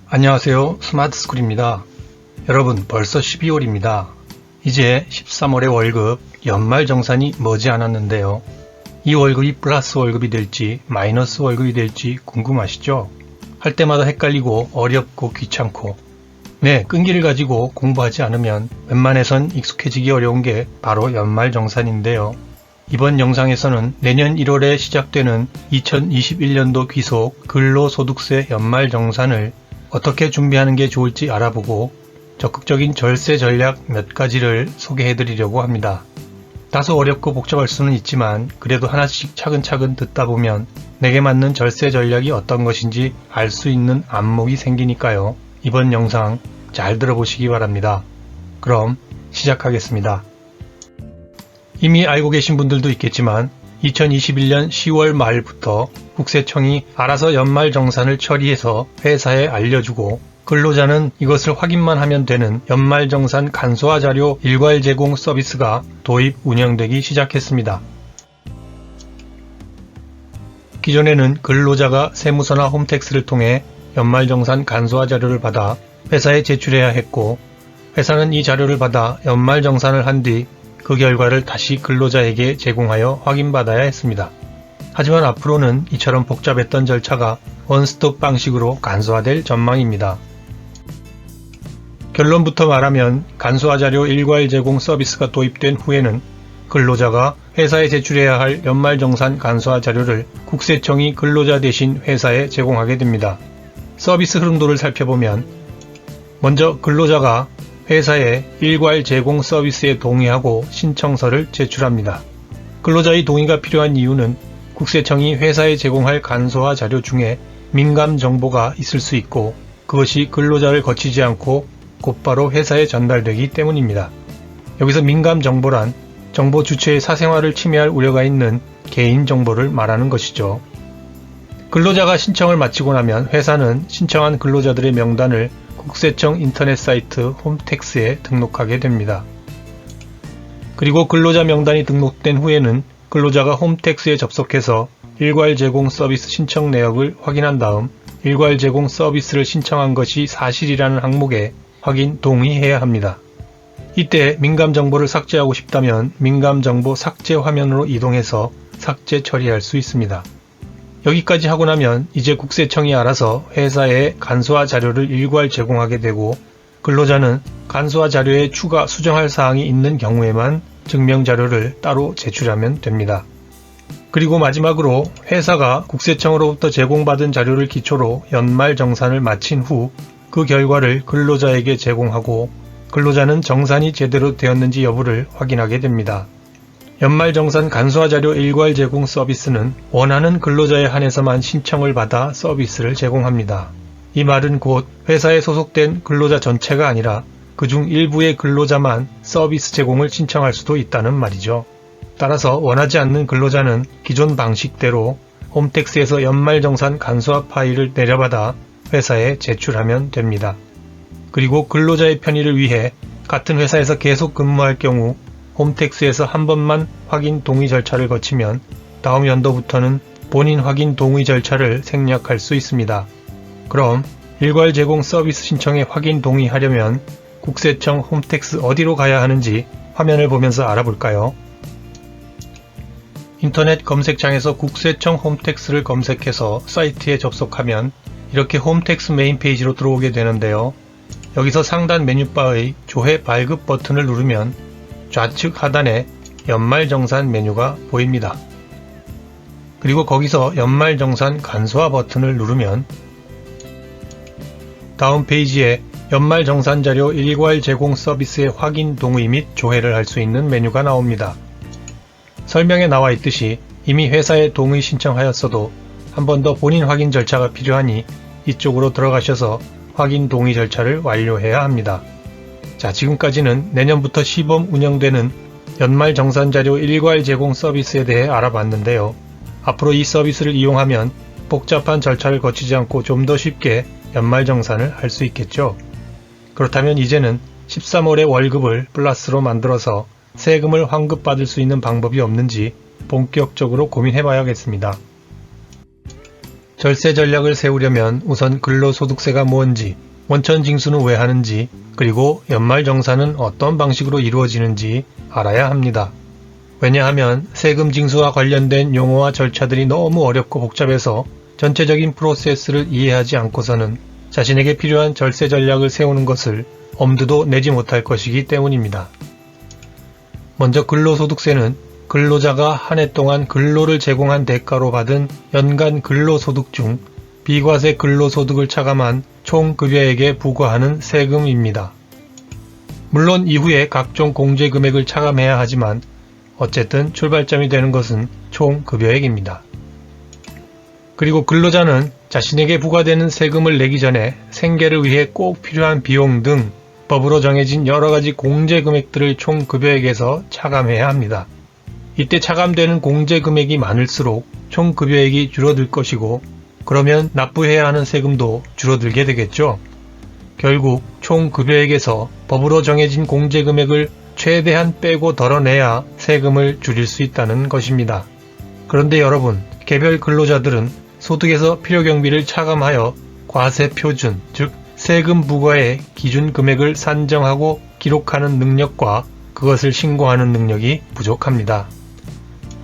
안녕하세요. 스마트스쿨입니다. 여러분, 벌써 12월입니다. 이제 13월의 월급, 연말정산이 머지않았는데요. 이 월급이 플러스 월급이 될지 마이너스 월급이 될지 궁금하시죠? 할 때마다 헷갈리고 어렵고 귀찮고 끈기를 가지고 공부하지 않으면 웬만해선 익숙해지기 어려운 게 바로 연말정산인데요. 이번 영상에서는 내년 1월에 시작되는 2021년도 귀속 근로소득세 연말정산을 어떻게 준비하는 게 좋을지 알아보고 적극적인 절세 전략 몇 가지를 소개해 드리려고 합니다. 다소 어렵고 복잡할 수는 있지만 그래도 하나씩 차근차근 듣다 보면 내게 맞는 절세 전략이 어떤 것인지 알 수 있는 안목이 생기니까요. 이번 영상 잘 들어보시기 바랍니다. 그럼 시작하겠습니다. 이미 알고 계신 분들도 있겠지만 2021년 10월 말부터 국세청이 알아서 연말정산을 처리해서 회사에 알려주고 근로자는 이것을 확인만 하면 되는 연말정산 간소화 자료 일괄 제공 서비스가 도입 운영되기 시작했습니다. 기존에는 근로자가 세무서나 홈택스를 통해 연말정산 간소화 자료를 받아 회사에 제출해야 했고 회사는 이 자료를 받아 연말정산을 한 뒤 그 결과를 다시 근로자에게 제공하여 확인받아야 했습니다. 하지만 앞으로는 이처럼 복잡했던 절차가 원스톱 방식으로 간소화될 전망입니다. 결론부터 말하면 간소화 자료 일괄 제공 서비스가 도입된 후에는 근로자가 회사에 제출해야 할 연말정산 간소화 자료를 국세청이 근로자 대신 회사에 제공하게 됩니다. 서비스 흐름도를 살펴보면 먼저 근로자가 회사에 일괄 제공 서비스에 동의하고 신청서를 제출합니다. 근로자의 동의가 필요한 이유는 국세청이 회사에 제공할 간소화 자료 중에 민감 정보가 있을 수 있고 그것이 근로자를 거치지 않고 곧바로 회사에 전달되기 때문입니다. 여기서 민감 정보란 정보 주체의 사생활을 침해할 우려가 있는 개인 정보를 말하는 것이죠. 근로자가 신청을 마치고 나면 회사는 신청한 근로자들의 명단을 국세청 인터넷 사이트 홈택스에 등록하게 됩니다. 그리고 근로자 명단이 등록된 후에는 근로자가 홈택스에 접속해서 일괄 제공 서비스 신청 내역을 확인한 다음 일괄 제공 서비스를 신청한 것이 사실이라는 항목에 확인 동의해야 합니다. 이때 민감 정보를 삭제하고 싶다면 민감 정보 삭제 화면으로 이동해서 삭제 처리할 수 있습니다. 여기까지 하고 나면 이제 국세청이 알아서 회사에 간소화 자료를 일괄 제공하게 되고 근로자는 간소화 자료에 추가 수정할 사항이 있는 경우에만 증명 자료를 따로 제출하면 됩니다. 그리고 마지막으로 회사가 국세청으로부터 제공받은 자료를 기초로 연말 정산을 마친 후 그 결과를 근로자에게 제공하고 근로자는 정산이 제대로 되었는지 여부를 확인하게 됩니다. 연말정산 간소화 자료 일괄 제공 서비스는 원하는 근로자에 한해서만 신청을 받아 서비스를 제공합니다. 이 말은 곧 회사에 소속된 근로자 전체가 아니라 그중 일부의 근로자만 서비스 제공을 신청할 수도 있다는 말이죠. 따라서 원하지 않는 근로자는 기존 방식대로 홈택스에서 연말정산 간소화 파일을 내려받아 회사에 제출하면 됩니다. 그리고 근로자의 편의를 위해 같은 회사에서 계속 근무할 경우 홈택스에서 한 번만 확인 동의 절차를 거치면 다음 연도부터는 본인 확인 동의 절차를 생략할 수 있습니다. 그럼 일괄 제공 서비스 신청에 확인 동의하려면 국세청 홈택스 어디로 가야 하는지 화면을 보면서 알아볼까요? 인터넷 검색창에서 국세청 홈택스를 검색해서 사이트에 접속하면 이렇게 홈택스 메인 페이지로 들어오게 되는데요. 여기서 상단 메뉴바의 조회 발급 버튼을 누르면 좌측 하단에 연말정산 메뉴가 보입니다. 그리고 거기서 연말정산 간소화 버튼을 누르면 다음 페이지에 연말정산 자료 일괄 제공 서비스의 확인 동의 및 조회를 할 수 있는 메뉴가 나옵니다. 설명에 나와 있듯이 이미 회사에 동의 신청하였어도 한 번 더 본인 확인 절차가 필요하니 이쪽으로 들어가셔서 확인 동의 절차를 완료해야 합니다. 자, 지금까지는 내년부터 시범 운영되는 연말정산자료 일괄 제공 서비스에 대해 알아봤는데요. 앞으로 이 서비스를 이용하면 복잡한 절차를 거치지 않고 좀 더 쉽게 연말정산을 할 수 있겠죠. 그렇다면 이제는 13월의 월급을 플러스로 만들어서 세금을 환급받을 수 있는 방법이 없는지 본격적으로 고민해봐야겠습니다. 절세 전략을 세우려면 우선 근로소득세가 뭔지, 원천징수는 왜 하는지, 그리고 연말정산은 어떤 방식으로 이루어지는지 알아야 합니다. 왜냐하면 세금 징수와 관련된 용어와 절차들이 너무 어렵고 복잡해서 전체적인 프로세스를 이해하지 않고서는 자신에게 필요한 절세 전략을 세우는 것을 엄두도 내지 못할 것이기 때문입니다. 먼저 근로소득세는 근로자가 한 해 동안 근로를 제공한 대가로 받은 연간 근로소득 중 비과세 근로소득을 차감한 총급여액에 부과하는 세금입니다. 물론 이후에 각종 공제금액을 차감해야 하지만 어쨌든 출발점이 되는 것은 총급여액입니다. 그리고 근로자는 자신에게 부과되는 세금을 내기 전에 생계를 위해 꼭 필요한 비용 등 법으로 정해진 여러가지 공제금액들을 총급여액에서 차감해야 합니다. 이때 차감되는 공제금액이 많을수록 총급여액이 줄어들 것이고 그러면 납부해야 하는 세금도 줄어들게 되겠죠. 결국 총급여액에서 법으로 정해진 공제금액을 최대한 빼고 덜어내야 세금을 줄일 수 있다는 것입니다. 그런데 여러분, 개별 근로자들은 소득에서 필요경비를 차감하여 과세 표준, 즉 세금 부과의 기준 금액을 산정하고 기록하는 능력과 그것을 신고하는 능력이 부족합니다.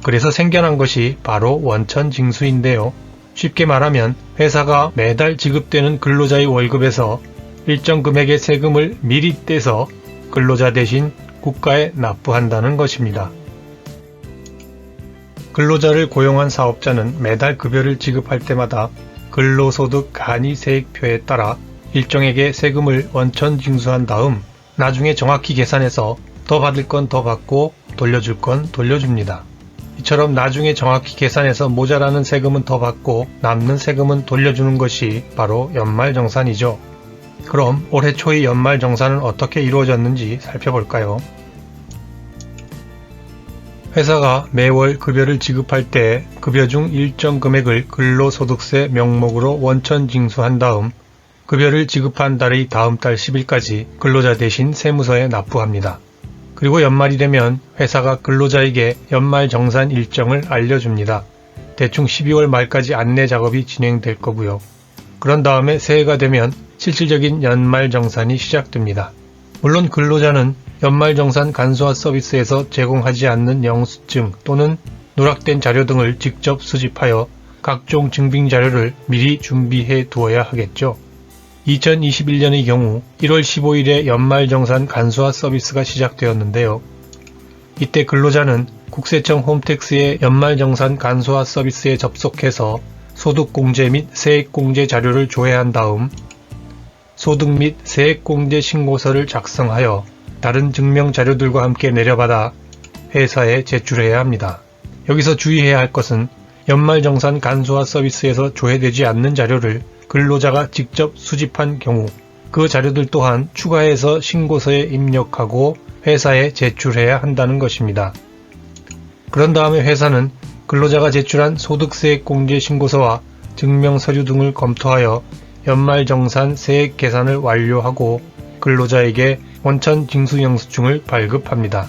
그래서 생겨난 것이 바로 원천징수인데요. 쉽게 말하면 회사가 매달 지급되는 근로자의 월급에서 일정 금액의 세금을 미리 떼서 근로자 대신 국가에 납부한다는 것입니다. 근로자를 고용한 사업자는 매달 급여를 지급할 때마다 근로소득 간이세액표에 따라 일정액의 세금을 원천징수한 다음 나중에 정확히 계산해서 더 받을 건 더 받고 돌려줄 건 돌려줍니다. 이처럼 나중에 정확히 계산해서 모자라는 세금은 더 받고 남는 세금은 돌려주는 것이 바로 연말정산이죠. 그럼 올해 초의 연말정산은 어떻게 이루어졌는지 살펴볼까요? 회사가 매월 급여를 지급할 때 급여 중 일정 금액을 근로소득세 명목으로 원천징수한 다음 급여를 지급한 달의 다음 달 10일까지 근로자 대신 세무서에 납부합니다. 그리고 연말이 되면 회사가 근로자에게 연말정산 일정을 알려줍니다. 대충 12월 말까지 안내 작업이 진행될 거고요. 그런 다음에 새해가 되면 실질적인 연말정산이 시작됩니다. 물론 근로자는 연말정산 간소화 서비스에서 제공하지 않는 영수증 또는 누락된 자료 등을 직접 수집하여 각종 증빙 자료를 미리 준비해 두어야 하겠죠. 2021년의 경우 1월 15일에 연말정산 간소화 서비스가 시작되었는데요. 이때 근로자는 국세청 홈택스의 연말정산 간소화 서비스에 접속해서 소득공제 및 세액공제 자료를 조회한 다음 소득 및 세액공제 신고서를 작성하여 다른 증명 자료들과 함께 내려받아 회사에 제출해야 합니다. 여기서 주의해야 할 것은 연말정산 간소화 서비스에서 조회되지 않는 자료를 근로자가 직접 수집한 경우 그 자료들 또한 추가해서 신고서에 입력하고 회사에 제출해야 한다는 것입니다. 그런 다음에 회사는 근로자가 제출한 소득세액공제 신고서와 증명서류 등을 검토하여 연말정산 세액 계산을 완료하고 근로자에게 원천징수영수증을 발급합니다.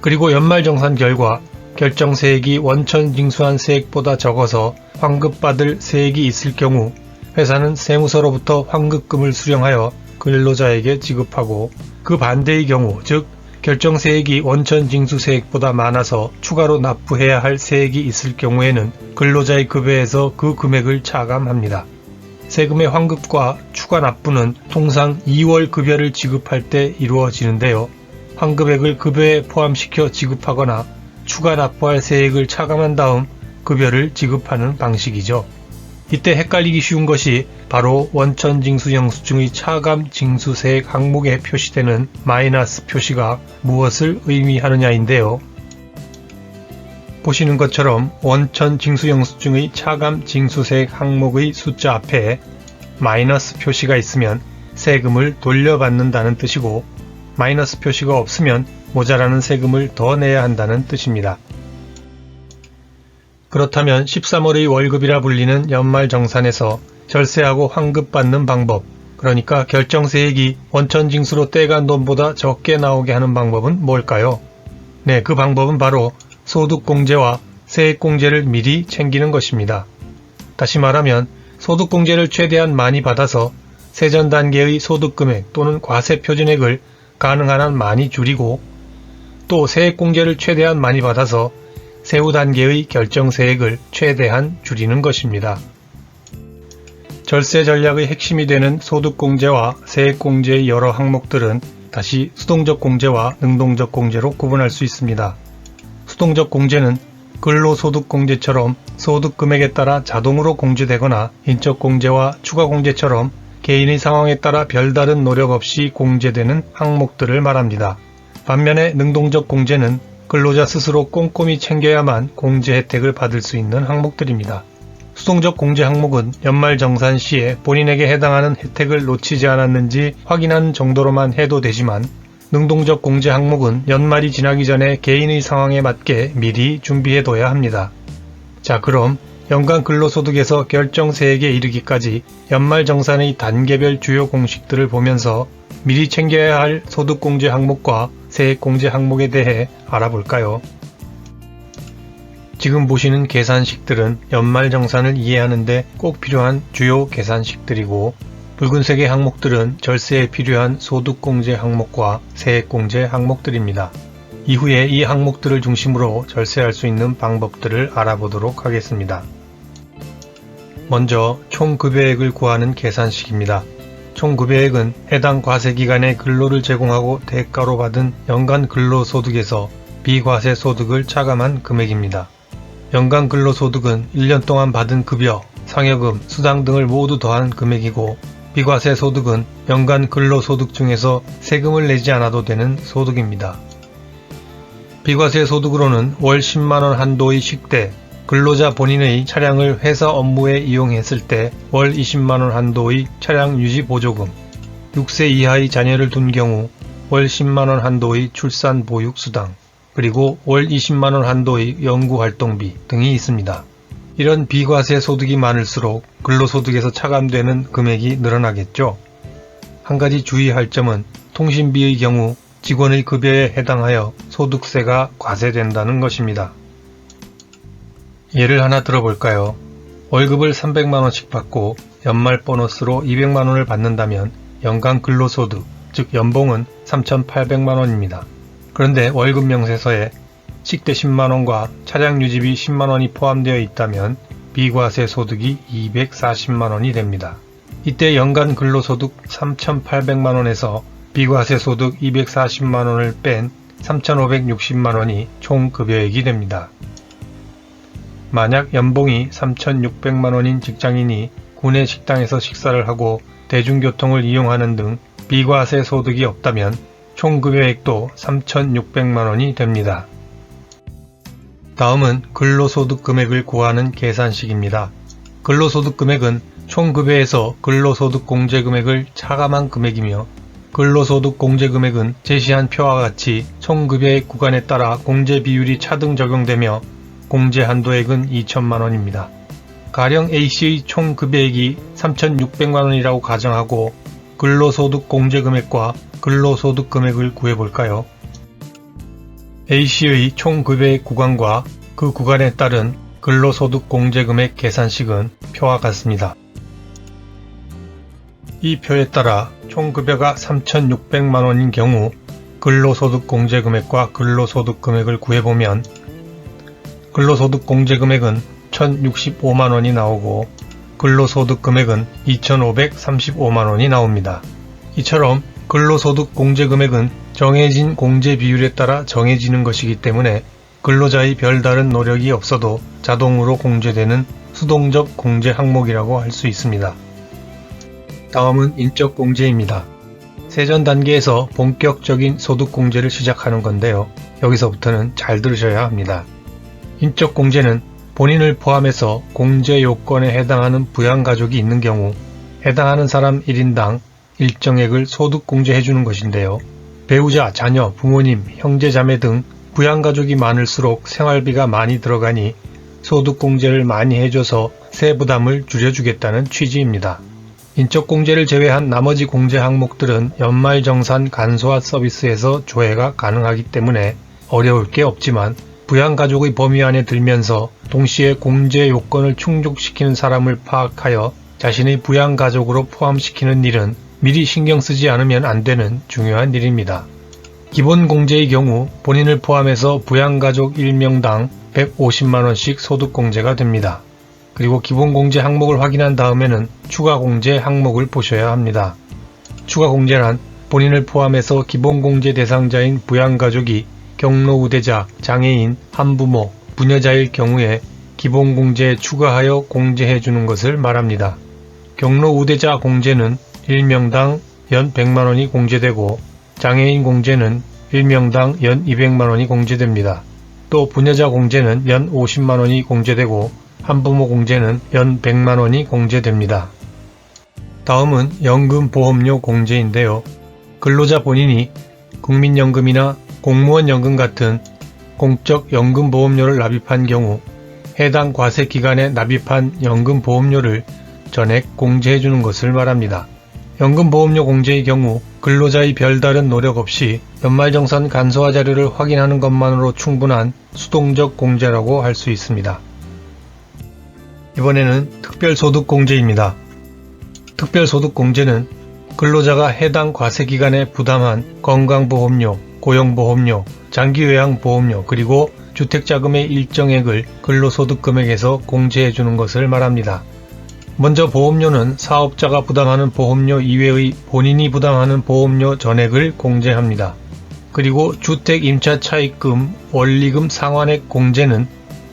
그리고 연말정산 결과 결정세액이 원천징수한 세액보다 적어서 환급받을 세액이 있을 경우 회사는 세무서로부터 환급금을 수령하여 근로자에게 지급하고 그 반대의 경우 즉 결정세액이 원천징수세액보다 많아서 추가로 납부해야 할 세액이 있을 경우에는 근로자의 급여에서 그 금액을 차감합니다. 세금의 환급과 추가 납부는 통상 2월 급여를 지급할 때 이루어지는데요. 환급액을 급여에 포함시켜 지급하거나 추가 납부할 세액을 차감한 다음 급여를 지급하는 방식이죠. 이때 헷갈리기 쉬운 것이 바로 원천징수영수증의 차감 징수세액 항목에 표시되는 마이너스 표시가 무엇을 의미하느냐인데요. 보시는 것처럼 원천징수영수증의 차감 징수세액 항목의 숫자 앞에 마이너스 표시가 있으면 세금을 돌려받는다는 뜻이고 마이너스 표시가 없으면 모자라는 세금을 더 내야 한다는 뜻입니다. 그렇다면 13월의 월급이라 불리는 연말정산에서 절세하고 환급받는 방법, 그러니까 결정세액이 원천징수로 떼간 돈보다 적게 나오게 하는 방법은 뭘까요? 네, 그 방법은 바로 소득공제와 세액공제를 미리 챙기는 것입니다. 다시 말하면 소득공제를 최대한 많이 받아서 세전 단계의 소득금액 또는 과세 표준액을 가능한 한 많이 줄이고 또 세액공제를 최대한 많이 받아서 세후 단계의 결정세액을 최대한 줄이는 것입니다. 절세 전략의 핵심이 되는 소득공제와 세액공제의 여러 항목들은 다시 수동적 공제와 능동적 공제로 구분할 수 있습니다. 수동적 공제는 근로소득공제처럼 소득금액에 따라 자동으로 공제되거나 인적공제와 추가공제처럼 개인의 상황에 따라 별다른 노력 없이 공제되는 항목들을 말합니다. 반면에 능동적 공제는 근로자 스스로 꼼꼼히 챙겨야만 공제 혜택을 받을 수 있는 항목들입니다. 수동적 공제 항목은 연말정산 시에 본인에게 해당하는 혜택을 놓치지 않았는지 확인하는 정도로만 해도 되지만 능동적 공제 항목은 연말이 지나기 전에 개인의 상황에 맞게 미리 준비해둬야 합니다. 자, 그럼 연간 근로소득에서 결정세액에 이르기까지 연말정산의 단계별 주요 공식들을 보면서 미리 챙겨야 할 소득공제 항목과 세액공제 항목에 대해 알아볼까요? 지금 보시는 계산식들은 연말정산을 이해하는데 꼭 필요한 주요 계산식들이고 붉은색의 항목들은 절세에 필요한 소득공제 항목과 세액공제 항목들입니다. 이후에 이 항목들을 중심으로 절세할 수 있는 방법들을 알아보도록 하겠습니다. 먼저 총급여액을 구하는 계산식입니다. 총급여액은 해당 과세기간에 근로를 제공하고 대가로 받은 연간 근로소득에서 비과세 소득을 차감한 금액입니다. 연간 근로소득은 1년 동안 받은 급여, 상여금, 수당 등을 모두 더한 금액이고 비과세 소득은 연간 근로소득 중에서 세금을 내지 않아도 되는 소득입니다. 비과세 소득으로는 월 10만원 한도의 식대, 근로자 본인의 차량을 회사 업무에 이용했을 때 월 20만원 한도의 차량 유지 보조금, 6세 이하의 자녀를 둔 경우 월 10만원 한도의 출산 보육 수당, 그리고 월 20만원 한도의 연구활동비 등이 있습니다. 이런 비과세 소득이 많을수록 근로소득에서 차감되는 금액이 늘어나겠죠. 한 가지 주의할 점은 통신비의 경우 직원의 급여에 해당하여 소득세가 과세된다는 것입니다. 예를 하나 들어볼까요? 월급을 300만원씩 받고 연말 보너스로 200만원을 받는다면 연간 근로소득, 즉 연봉은 3,800만원입니다. 그런데 월급 명세서에 식대 10만원과 차량 유지비 10만원이 포함되어 있다면 비과세 소득이 240만원이 됩니다. 이때 연간 근로소득 3,800만원에서 비과세 소득 240만원을 뺀 3,560만원이 총 급여액이 됩니다. 만약 연봉이 3,600만원인 직장인이 구내 식당에서 식사를 하고 대중교통을 이용하는 등 비과세 소득이 없다면 총 급여액도 3,600만원이 됩니다. 다음은 근로소득 금액을 구하는 계산식입니다. 근로소득 금액은 총 급여에서 근로소득 공제 금액을 차감한 금액이며 근로소득 공제 금액은 제시한 표와 같이 총 급여액 구간에 따라 공제 비율이 차등 적용되며 공제 한도액은 2천만원입니다. 가령 A씨의 총 급여액이 3,600만원이라고 가정하고 근로소득 공제 금액과 근로소득 금액을 구해볼까요? A씨의 총 급여액 구간과 그 구간에 따른 근로소득 공제금액 계산식은 표와 같습니다. 이 표에 따라 총 급여가 3,600만원인 경우 근로소득 공제금액과 근로소득 금액을 구해보면 근로소득 공제금액은 1,065만원이 나오고 근로소득 금액은 2,535만원이 나옵니다. 이처럼 근로소득 공제금액은 정해진 공제 비율에 따라 정해지는 것이기 때문에 근로자의 별다른 노력이 없어도 자동으로 공제되는 수동적 공제 항목이라고 할 수 있습니다. 다음은 인적 공제입니다. 세전 단계에서 본격적인 소득 공제를 시작하는 건데요. 여기서부터는 잘 들으셔야 합니다. 인적 공제는 본인을 포함해서 공제 요건에 해당하는 부양가족이 있는 경우 해당하는 사람 1인당 일정액을 소득 공제해주는 것인데요. 배우자, 자녀, 부모님, 형제, 자매 등 부양가족이 많을수록 생활비가 많이 들어가니 소득 공제를 많이 해줘서 세부담을 줄여주겠다는 취지입니다. 인적 공제를 제외한 나머지 공제 항목들은 연말정산 간소화 서비스에서 조회가 가능하기 때문에 어려울 게 없지만 부양가족의 범위 안에 들면서 동시에 공제 요건을 충족시키는 사람을 파악하여 자신의 부양가족으로 포함시키는 일은 미리 신경 쓰지 않으면 안 되는 중요한 일입니다. 기본 공제의 경우 본인을 포함해서 부양가족 1명당 150만원씩 소득공제가 됩니다. 그리고 기본 공제 항목을 확인한 다음에는 추가 공제 항목을 보셔야 합니다. 추가 공제란 본인을 포함해서 기본 공제 대상자인 부양가족이 경로우대자, 장애인, 한부모, 부녀자일 경우에 기본 공제에 추가하여 공제해 주는 것을 말합니다. 경로우대자 공제는 1명당 연 100만원이 공제되고 장애인 공제는 1명당 연 200만원이 공제됩니다. 또 부녀자 공제는 연 50만원이 공제되고 한부모 공제는 연 100만원이 공제됩니다. 다음은 연금보험료 공제인데요. 근로자 본인이 국민연금이나 공무원연금 같은 공적 연금보험료를 납입한 경우 해당 과세기간에 납입한 연금보험료를 전액 공제해주는 것을 말합니다. 연금보험료 공제의 경우 근로자의 별다른 노력 없이 연말정산 간소화 자료를 확인하는 것만으로 충분한 수동적 공제라고 할 수 있습니다. 이번에는 특별소득공제입니다. 특별소득공제는 근로자가 해당 과세기간에 부담한 건강보험료, 고용보험료, 장기요양보험료 그리고 주택자금의 일정액을 근로소득금액에서 공제해주는 것을 말합니다. 먼저 보험료는 사업자가 부담하는 보험료 이외의 본인이 부담하는 보험료 전액을 공제합니다. 그리고 주택임차차입금, 원리금 상환액 공제는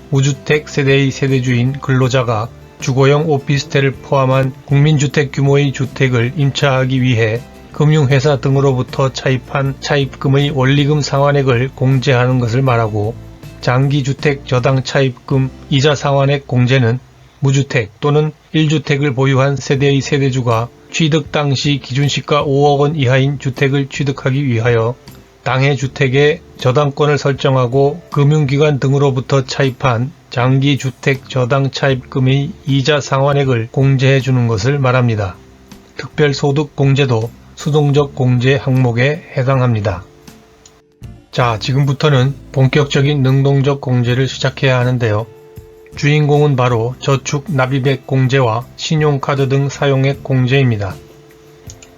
무주택 세대의 세대주인 근로자가 주거용 오피스텔을 포함한 국민주택 규모의 주택을 임차하기 위해 금융회사 등으로부터 차입한 차입금의 원리금 상환액을 공제하는 것을 말하고 장기주택 저당 차입금 이자 상환액 공제는 무주택 또는 1주택을 보유한 세대의 세대주가 취득 당시 기준시가 5억원 이하인 주택을 취득하기 위하여 당해 주택의 저당권을 설정하고 금융기관 등으로부터 차입한 장기주택 저당 차입금의 이자 상환액을 공제해 주는 것을 말합니다. 특별소득공제도 수동적 공제 항목에 해당합니다. 자, 지금부터는 본격적인 능동적 공제를 시작해야 하는데요. 주인공은 바로 저축 납입액 공제와 신용카드 등 사용액 공제입니다.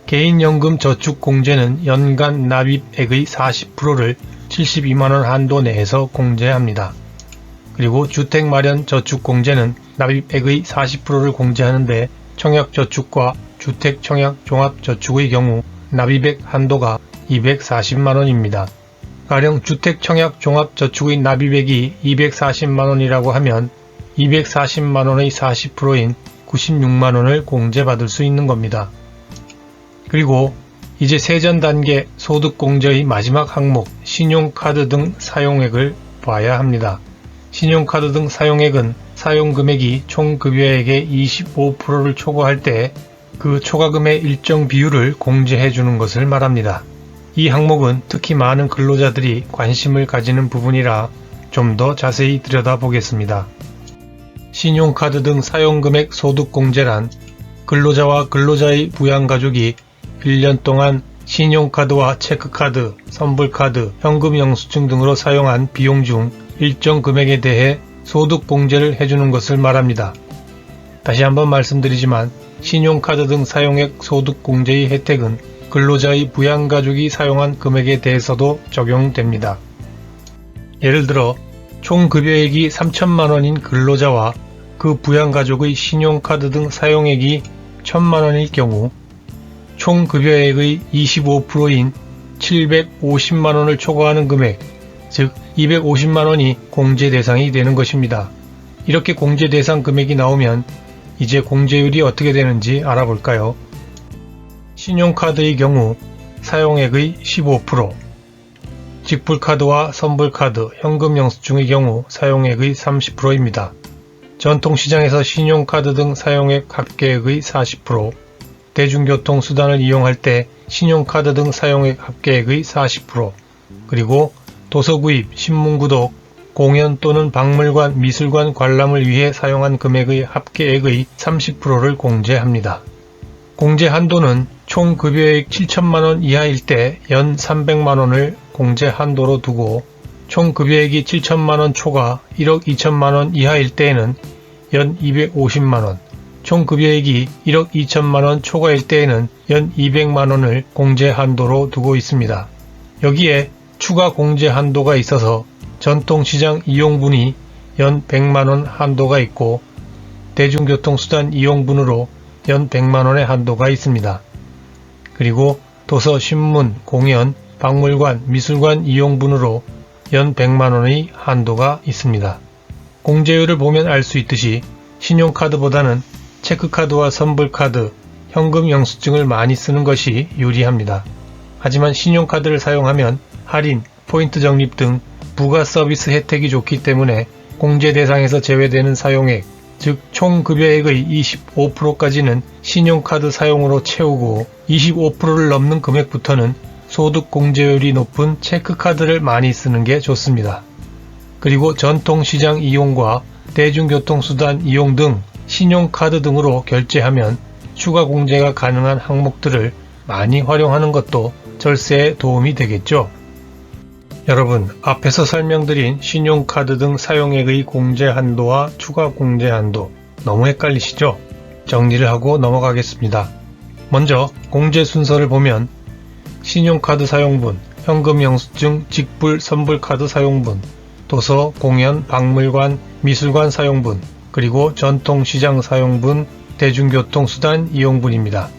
개인연금 저축 공제는 연간 납입액의 40%를 72만원 한도 내에서 공제합니다. 그리고 주택마련 저축 공제는 납입액의 40%를 공제하는데 청약저축과 주택청약종합저축의 경우 납입액 한도가 240만원입니다. 가령 주택청약종합저축의 납입액이 240만원이라고 하면 240만원의 40%인 96만원을 공제받을 수 있는 겁니다. 그리고 이제 세전 단계 소득공제의 마지막 항목 신용카드 등 사용액을 봐야 합니다. 신용카드 등 사용액은 사용금액이 총급여액의 25%를 초과할 때 그 초과금의 일정 비율을 공제해 주는 것을 말합니다. 이 항목은 특히 많은 근로자들이 관심을 가지는 부분이라 좀 더 자세히 들여다보겠습니다. 신용카드 등 사용금액 소득공제란 근로자와 근로자의 부양가족이 1년 동안 신용카드와 체크카드, 선불카드, 현금 영수증 등으로 사용한 비용 중 일정 금액에 대해 소득공제를 해주는 것을 말합니다. 다시 한번 말씀드리지만 신용카드 등 사용액 소득공제의 혜택은 근로자의 부양가족이 사용한 금액에 대해서도 적용됩니다. 예를 들어 총 급여액이 3천만원인 근로자와 그 부양가족의 신용카드 등 사용액이 1,000만원일 경우 총 급여액의 25%인 750만원을 초과하는 금액, 즉 250만원이 공제 대상이 되는 것입니다. 이렇게 공제 대상 금액이 나오면 이제 공제율이 어떻게 되는지 알아볼까요? 신용카드의 경우 사용액의 15%, 직불카드와 선불카드, 현금 영수증의 경우 사용액의 30%입니다. 전통시장에서 신용카드 등 사용액 합계액의 40%, 대중교통 수단을 이용할 때 신용카드 등 사용액 합계액의 40%, 그리고 도서구입, 신문구독, 공연 또는 박물관, 미술관 관람을 위해 사용한 금액의 합계액의 30%를 공제합니다. 공제 한도는 총 급여액 7천만원 이하일 때 연 300만원을 공제 한도로 두고 총 급여액이 7천만원 초과 1억 2천만원 이하일 때에는 연 250만원, 총 급여액이 1억 2천만원 초과일 때에는 연 200만원을 공제 한도로 두고 있습니다. 여기에 추가 공제 한도가 있어서 전통시장 이용분이 연 100만원 한도가 있고 대중교통수단 이용분으로 연 100만원의 한도가 있습니다. 그리고 도서, 신문, 공연, 박물관, 미술관 이용분으로 연 100만원의 한도가 있습니다. 공제율을 보면 알 수 있듯이 신용카드보다는 체크카드와 선불카드, 현금 영수증을 많이 쓰는 것이 유리합니다. 하지만 신용카드를 사용하면 할인, 포인트 적립 등 부가 서비스 혜택이 좋기 때문에 공제 대상에서 제외되는 사용액, 즉 총 급여액의 25%까지는 신용카드 사용으로 채우고 25%를 넘는 금액부터는 소득 공제율이 높은 체크카드를 많이 쓰는 게 좋습니다. 그리고 전통시장 이용과 대중교통수단 이용 등 신용카드 등으로 결제하면 추가 공제가 가능한 항목들을 많이 활용하는 것도 절세에 도움이 되겠죠. 여러분, 앞에서 설명드린 신용카드 등 사용액의 공제 한도와 추가 공제 한도 너무 헷갈리시죠? 정리를 하고 넘어가겠습니다. 먼저 공제 순서를 보면 신용카드 사용분, 현금 영수증, 직불, 선불카드 사용분, 도서, 공연, 박물관, 미술관 사용분, 그리고 전통시장 사용분, 대중교통수단 이용분입니다.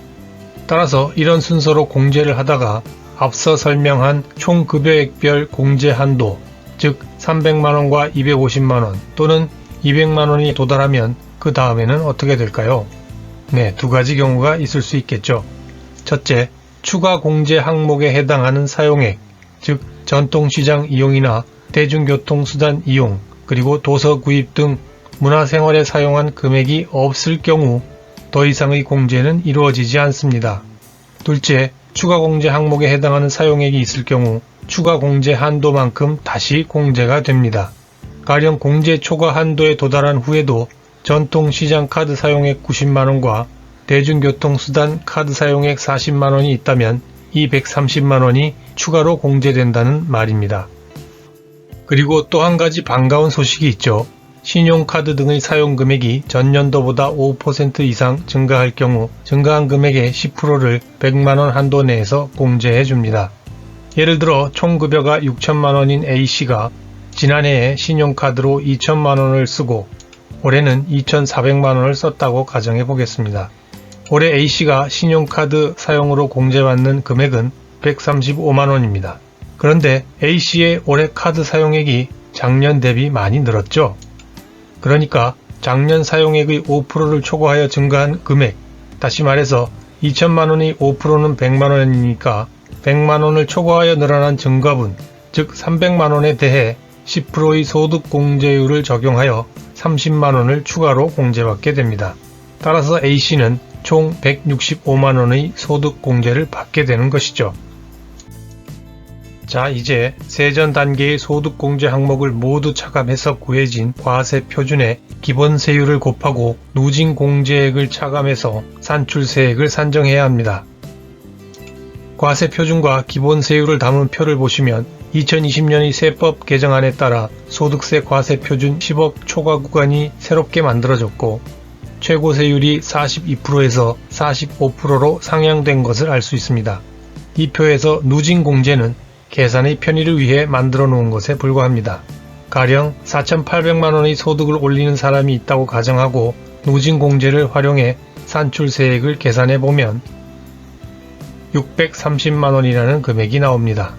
따라서 이런 순서로 공제를 하다가 앞서 설명한 총 급여액별 공제 한도, 즉 300만원과 250만원 또는 200만원이 도달하면 그 다음에는 어떻게 될까요? 네, 두 가지 경우가 있을 수 있겠죠. 첫째, 추가 공제 항목에 해당하는 사용액, 즉 전통시장 이용이나 대중교통수단 이용, 그리고 도서 구입 등 문화생활에 사용한 금액이 없을 경우 더 이상의 공제는 이루어지지 않습니다. 둘째, 추가 공제 항목에 해당하는 사용액이 있을 경우 추가 공제 한도만큼 다시 공제가 됩니다. 가령 공제 초과 한도에 도달한 후에도 전통시장 카드 사용액 90만원과 대중교통수단 카드 사용액 40만원이 있다면 이 130만원이 추가로 공제된다는 말입니다. 그리고 또 한 가지 반가운 소식이 있죠. 신용카드 등의 사용금액이 전년도보다 5% 이상 증가할 경우 증가한 금액의 10%를 100만원 한도 내에서 공제해 줍니다. 예를 들어 총급여가 6천만원인 A씨가 지난해에 신용카드로 2천만원을 쓰고 올해는 2,400만원을 썼다고 가정해 보겠습니다. 올해 A씨가 신용카드 사용으로 공제받는 금액은 135만원입니다. 그런데 A씨의 올해 카드 사용액이 작년 대비 많이 늘었죠. 그러니까 작년 사용액의 5%를 초과하여 증가한 금액, 다시 말해서 2천만원의 5%는 100만원이니까 100만원을 초과하여 늘어난 증가분, 즉 300만원에 대해 10%의 소득공제율을 적용하여 30만원을 추가로 공제받게 됩니다. 따라서 A씨는 총 165만원의 소득공제를 받게 되는 것이죠. 자, 이제 세전 단계의 소득공제 항목을 모두 차감해서 구해진 과세표준에 기본세율을 곱하고 누진공제액을 차감해서 산출세액을 산정해야 합니다. 과세표준과 기본세율을 담은 표를 보시면 2020년의 세법 개정안에 따라 소득세 과세표준 10억 초과 구간이 새롭게 만들어졌고 최고세율이 42%에서 45%로 상향된 것을 알 수 있습니다. 이 표에서 누진공제는 계산의 편의를 위해 만들어 놓은 것에 불과합니다. 가령 4,800만원의 소득을 올리는 사람이 있다고 가정하고 누진공제를 활용해 산출세액을 계산해보면 630만원이라는 금액이 나옵니다.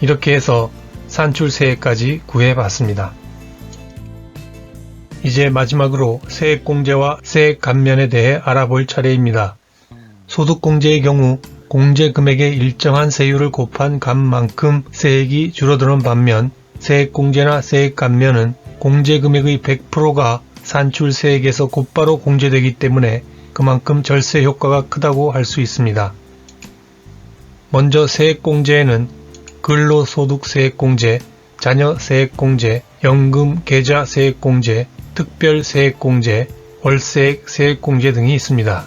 이렇게 해서 산출세액까지 구해봤습니다. 이제 마지막으로 세액공제와 세액감면에 대해 알아볼 차례입니다. 소득공제의 경우 공제금액의 일정한 세율을 곱한 값만큼 세액이 줄어드는 반면 세액공제나 세액감면은 공제금액의 100%가 산출세액에서 곧바로 공제되기 때문에 그만큼 절세 효과가 크다고 할 수 있습니다. 먼저 세액공제에는 근로소득세액공제, 자녀세액공제, 연금계좌세액공제, 특별세액공제, 월세액 세액공제 등이 있습니다.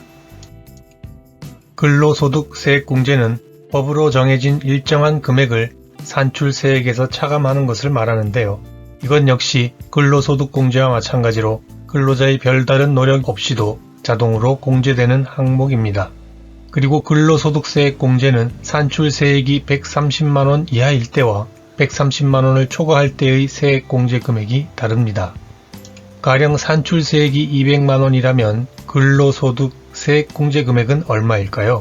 근로소득세액공제는 법으로 정해진 일정한 금액을 산출세액에서 차감하는 것을 말하는데요. 이건 역시 근로소득공제와 마찬가지로 근로자의 별다른 노력 없이도 자동으로 공제되는 항목입니다. 그리고 근로소득세액 공제는 산출세액이 130만원 이하일 때와 130만원을 초과할 때의 세액 공제 금액이 다릅니다. 가령 산출세액이 200만원이라면 근로소득 세액 공제 금액은 얼마일까요?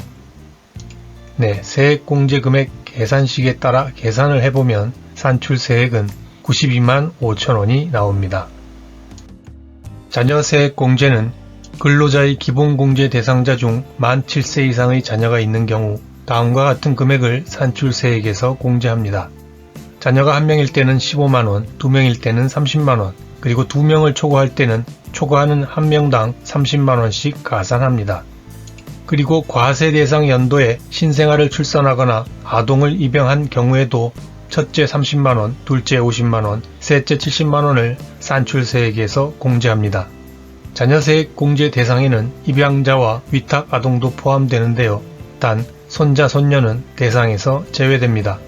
네, 세액 공제 금액 계산식에 따라 계산을 해보면 산출세액은 92만 5천원이 나옵니다. 자녀세액 공제는 근로자의 기본공제 대상자 중 만 7세 이상의 자녀가 있는 경우 다음과 같은 금액을 산출세액에서 공제합니다. 자녀가 1명일 때는 15만원, 2명일 때는 30만원, 그리고 2명을 초과할 때는 초과하는 1명당 30만원씩 가산합니다. 그리고 과세 대상 연도에 신생아를 출산하거나 아동을 입양한 경우에도 첫째 30만원, 둘째 50만원, 셋째 70만원을 산출세액에서 공제합니다. 자녀세액 공제 대상에는 입양자와 위탁 아동도 포함되는데요. 단 손자, 손녀는 대상에서 제외됩니다.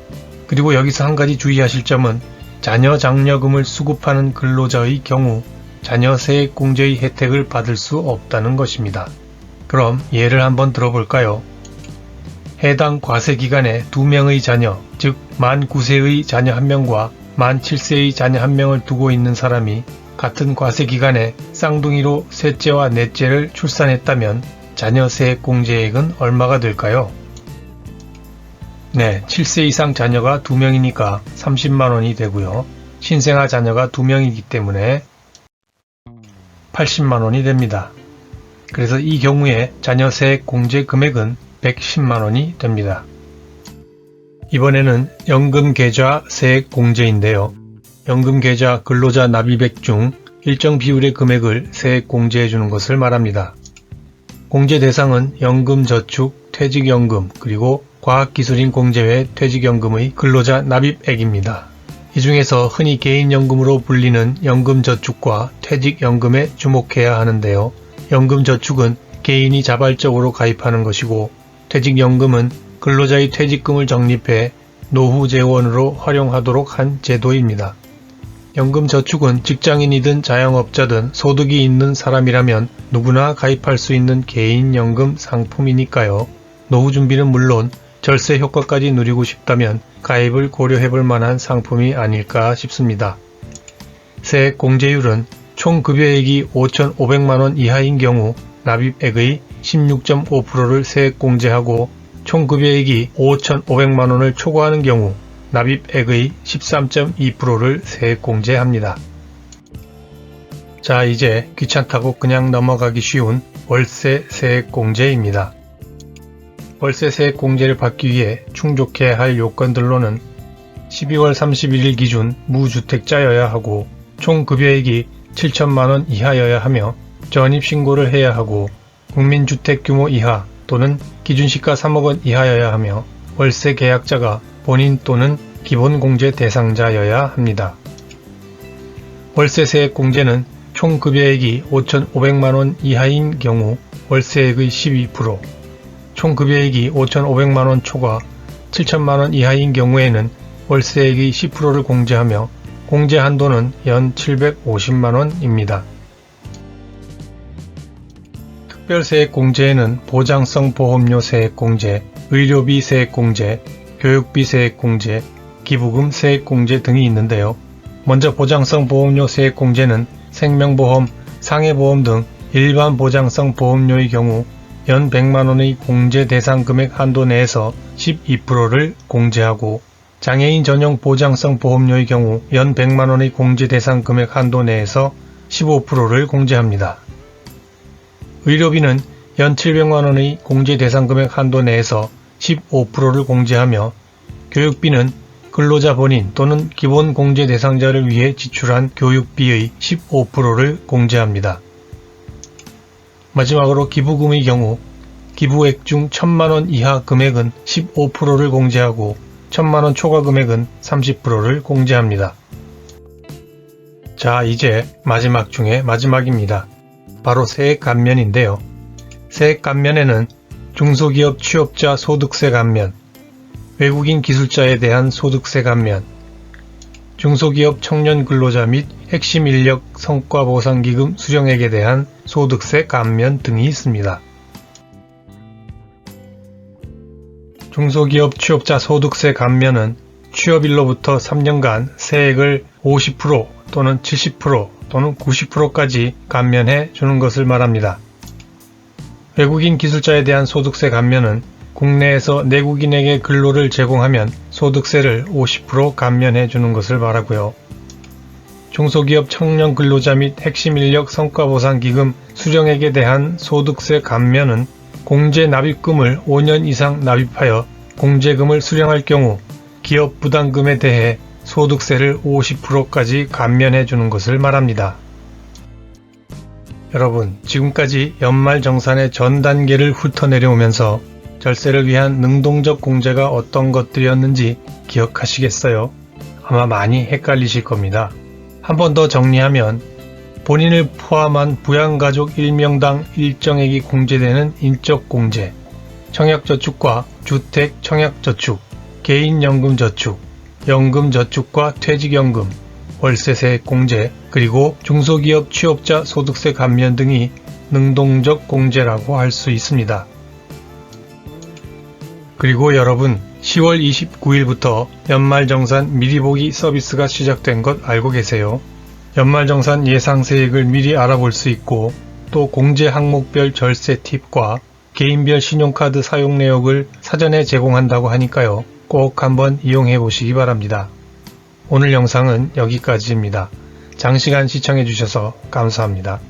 그리고 여기서 한 가지 주의하실 점은 자녀 장려금을 수급하는 근로자의 경우 자녀세액 공제의 혜택을 받을 수 없다는 것입니다. 그럼 예를 한번 들어볼까요? 해당 과세기간에 2명의 자녀, 즉 만 9세의 자녀 1명과 만 7세의 자녀 1명을 두고 있는 사람이 같은 과세기간에 쌍둥이로 셋째와 넷째를 출산했다면 자녀세액 공제액은 얼마가 될까요? 네, 7세 이상 자녀가 2명이니까 30만원이 되고요. 신생아 자녀가 2명이기 때문에 80만원이 됩니다. 그래서 이 경우에 자녀세액 공제 금액은 110만원이 됩니다. 이번에는 연금계좌 세액 공제인데요. 연금계좌 근로자 납입액 중 일정 비율의 금액을 세액 공제해주는 것을 말합니다. 공제 대상은 연금저축, 퇴직연금, 그리고 과학기술인 공제외 퇴직연금의 근로자 납입액입니다. 이 중에서 흔히 개인연금으로 불리는 연금저축과 퇴직연금에 주목해야 하는데요. 연금저축은 개인이 자발적으로 가입하는 것이고 퇴직연금은 근로자의 퇴직금을 적립해 노후재원으로 활용하도록 한 제도입니다. 연금저축은 직장인이든 자영업자든 소득이 있는 사람이라면 누구나 가입할 수 있는 개인연금 상품이니까요. 노후준비는 물론 절세 효과까지 누리고 싶다면 가입을 고려해볼 만한 상품이 아닐까 싶습니다. 세액 공제율은 총 급여액이 5,500만원 이하인 경우 납입액의 16.5%를 세액 공제하고 총 급여액이 5,500만원을 초과하는 경우 납입액의 13.2%를 세액 공제합니다. 자, 이제 귀찮다고 그냥 넘어가기 쉬운 월세 세액 공제입니다. 월세 세액 공제를 받기 위해 충족해야 할 요건들로는 12월 31일 기준 무주택자여야 하고 총 급여액이 7천만원 이하여야 하며 전입신고를 해야 하고 국민주택 규모 이하 또는 기준시가 3억원 이하여야 하며 월세 계약자가 본인 또는 기본공제 대상자여야 합니다. 월세세액 공제는 총 급여액이 5,500만원 이하인 경우 월세액의 12%, 총 급여액이 5,500만원 초과 7천만원 이하인 경우에는 월세액의 10%를 공제하며 공제 한도는 연 750만원입니다. 특별세액 공제에는 보장성 보험료 세액 공제, 의료비 세액 공제, 교육비 세액 공제, 기부금 세액 공제 등이 있는데요. 먼저 보장성 보험료 세액 공제는 생명보험, 상해보험 등 일반 보장성 보험료의 경우 연 100만원의 공제 대상 금액 한도 내에서 12%를 공제하고 장애인 전용 보장성 보험료의 경우 연 100만원의 공제 대상 금액 한도 내에서 15%를 공제합니다. 의료비는 연 700만원의 공제 대상 금액 한도 내에서 15%를 공제하며 교육비는 근로자 본인 또는 기본 공제 대상자를 위해 지출한 교육비의 15%를 공제합니다. 마지막으로 기부금의 경우 기부액 중 1,000만원 이하 금액은 15%를 공제하고 1,000만원 초과 금액은 30%를 공제합니다. 자, 이제 마지막 중에 마지막입니다. 바로 세액 감면인데요. 세액 감면에는 중소기업 취업자 소득세 감면, 외국인 기술자에 대한 소득세 감면, 중소기업 청년 근로자 및 핵심 인력 성과보상기금 수령액에 대한 소득세 감면 등이 있습니다. 중소기업 취업자 소득세 감면은 취업일로부터 3년간 세액을 50% 또는 70% 또는 90%까지 감면해 주는 것을 말합니다. 외국인 기술자에 대한 소득세 감면은 국내에서 내국인에게 근로를 제공하면 소득세를 50% 감면해 주는 것을 말하고요. 중소기업 청년 근로자 및 핵심 인력 성과보상기금 수령액에 대한 소득세 감면은 공제 납입금을 5년 이상 납입하여 공제금을 수령할 경우 기업 부담금에 대해 소득세를 50%까지 감면해 주는 것을 말합니다. 여러분, 지금까지 연말정산의 전 단계를 훑어내려오면서 절세를 위한 능동적 공제가 어떤 것들이었는지 기억하시겠어요? 아마 많이 헷갈리실 겁니다. 한 번 더 정리하면 본인을 포함한 부양가족 1명당 일정액이 공제되는 인적공제, 청약저축과 주택 청약저축, 개인연금저축, 연금저축과 퇴직연금, 월세세 공제, 그리고 중소기업 취업자 소득세 감면 등이 능동적 공제라고 할 수 있습니다. 그리고 여러분, 10월 29일부터 연말정산 미리보기 서비스가 시작된 것 알고 계세요? 연말정산 예상세액을 미리 알아볼 수 있고 또 공제 항목별 절세 팁과 개인별 신용카드 사용 내역을 사전에 제공한다고 하니까요. 꼭 한번 이용해 보시기 바랍니다. 오늘 영상은 여기까지입니다. 장시간 시청해 주셔서 감사합니다.